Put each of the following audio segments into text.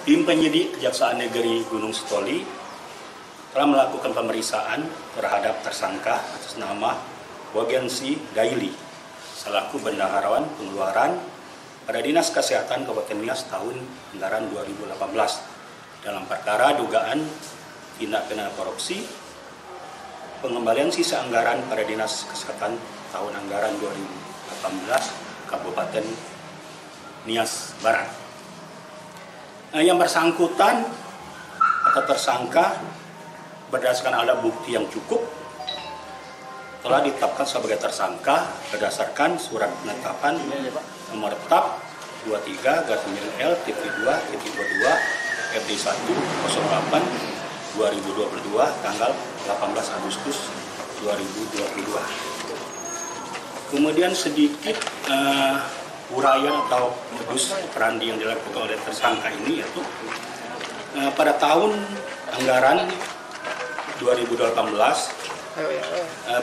Tim penyidik Kejaksaan Negeri Gunung Sitoli telah melakukan pemeriksaan terhadap tersangka atas nama Wagensi Daily selaku bendaharawan pengeluaran pada Dinas Kesehatan Kabupaten Nias tahun anggaran 2018 dalam perkara dugaan tindak pidana korupsi pengembalian sisa anggaran pada Dinas Kesehatan tahun anggaran 2018 Kabupaten Nias Barat. Yang bersangkutan atau tersangka berdasarkan alat bukti yang cukup telah ditetapkan sebagai tersangka berdasarkan surat penetapan nomor TAP 23-L-2-22 FD1 08 2022 tanggal 18 Agustus 2022. Kemudian sedikit uraian atau modus operandi yang dilakukan oleh tersangka ini yaitu pada tahun anggaran 2018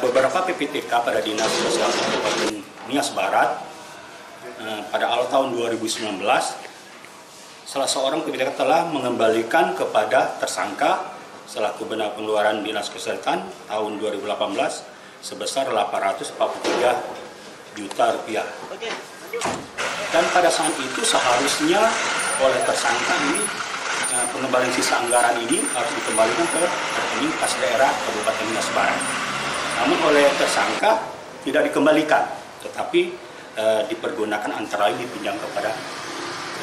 beberapa PPTK pada Dinas Kesehatan Kabupaten Nias Barat pada awal tahun 2019 salah seorang PPTK telah mengembalikan kepada tersangka selaku benar pengeluaran Dinas Kesehatan tahun 2018 sebesar 843 juta rupiah. Dan pada saat itu seharusnya oleh tersangka ini pengembalian sisa anggaran ini harus dikembalikan ke rekening kas daerah Kabupaten Nias Barat. Namun oleh tersangka tidak dikembalikan, tetapi dipergunakan antara lain dipinjam kepada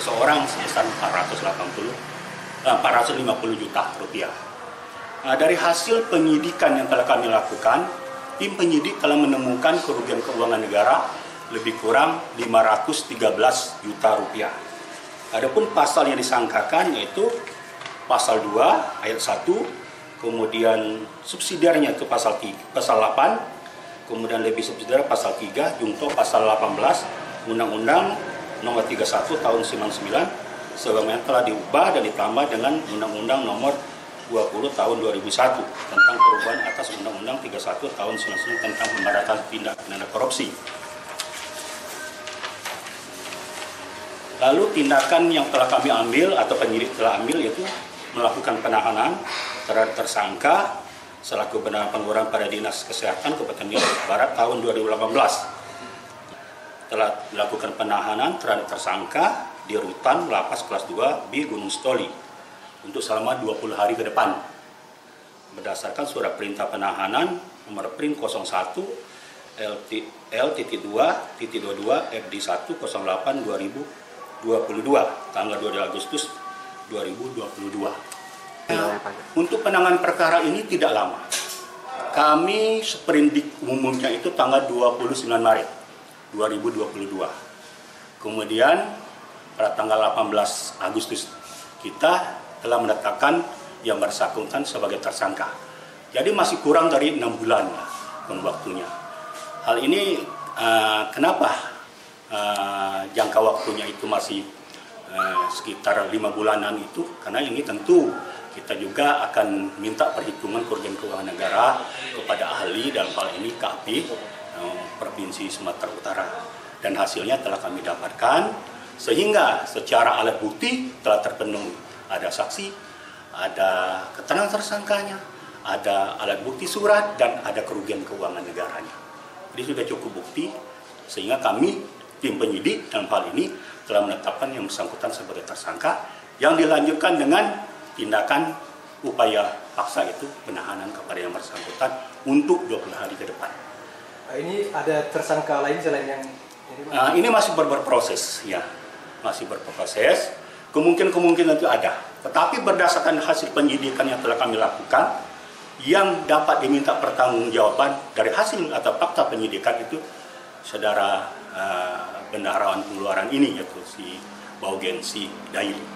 seseorang sebesar 450 juta rupiah. Dari hasil penyidikan yang telah kami lakukan, tim penyidik telah menemukan kerugian keuangan negara lebih kurang 513 juta rupiah. Adapun pasal yang disangkakan yaitu pasal 2 ayat 1, kemudian subsidiarnya itu pasal 8, kemudian lebih subsidiar pasal 3, junto pasal 18 Undang-Undang nomor 31 tahun 99 sebagaimana telah diubah dan ditambah dengan Undang-Undang nomor 20 tahun 2001 tentang perubahan atas Undang-Undang 31 tahun 99 tentang pemberantasan tindak pidana korupsi. Lalu tindakan yang telah kami ambil atau penyidik telah ambil yaitu melakukan penahanan terhadap tersangka selaku benar pengeluaran pada Dinas Kesehatan Kabupaten Nias Barat tahun 2018. Telah dilakukan penahanan terhadap tersangka di rutan Lapas Kelas 2 B Gunung Sitoli untuk selama 20 hari ke depan. Berdasarkan surat perintah penahanan nomor PRIN 01 L-2-22 FD1 08 2022 tanggal 2 Agustus 2022. Untuk penanganan perkara ini tidak lama. Kami sprindik umumnya itu tanggal 29 Maret 2022. Kemudian pada tanggal 18 Agustus kita telah menetapkan yang bersangkutan sebagai tersangka. Jadi masih kurang dari 6 bulan waktunya. Hal ini kenapa jangka waktunya itu masih sekitar 5 bulanan itu? Karena ini tentu kita juga akan minta perhitungan kerugian keuangan negara kepada ahli dalam hal ini KAP Provinsi Sumatera Utara. Dan hasilnya telah kami dapatkan sehingga secara alat bukti telah terpenuhi. Ada saksi, ada keterangan tersangkanya, ada alat bukti surat, dan ada kerugian keuangan negaranya. Jadi sudah cukup bukti sehingga kami tim penyidik dalam hal ini telah menetapkan yang bersangkutan sebagai tersangka yang dilanjutkan dengan tindakan upaya paksa itu penahanan kepada yang bersangkutan untuk 20 hari ke depan. Ini ada tersangka lain selain yang ini masih berproses ya, masih berproses. Kemungkinan itu ada, tetapi berdasarkan hasil penyidikan yang telah kami lakukan, yang dapat diminta pertanggungjawaban dari hasil atau fakta penyidikan itu saudara bendaharawan pengeluaran ini yaitu si Wagensi Daily.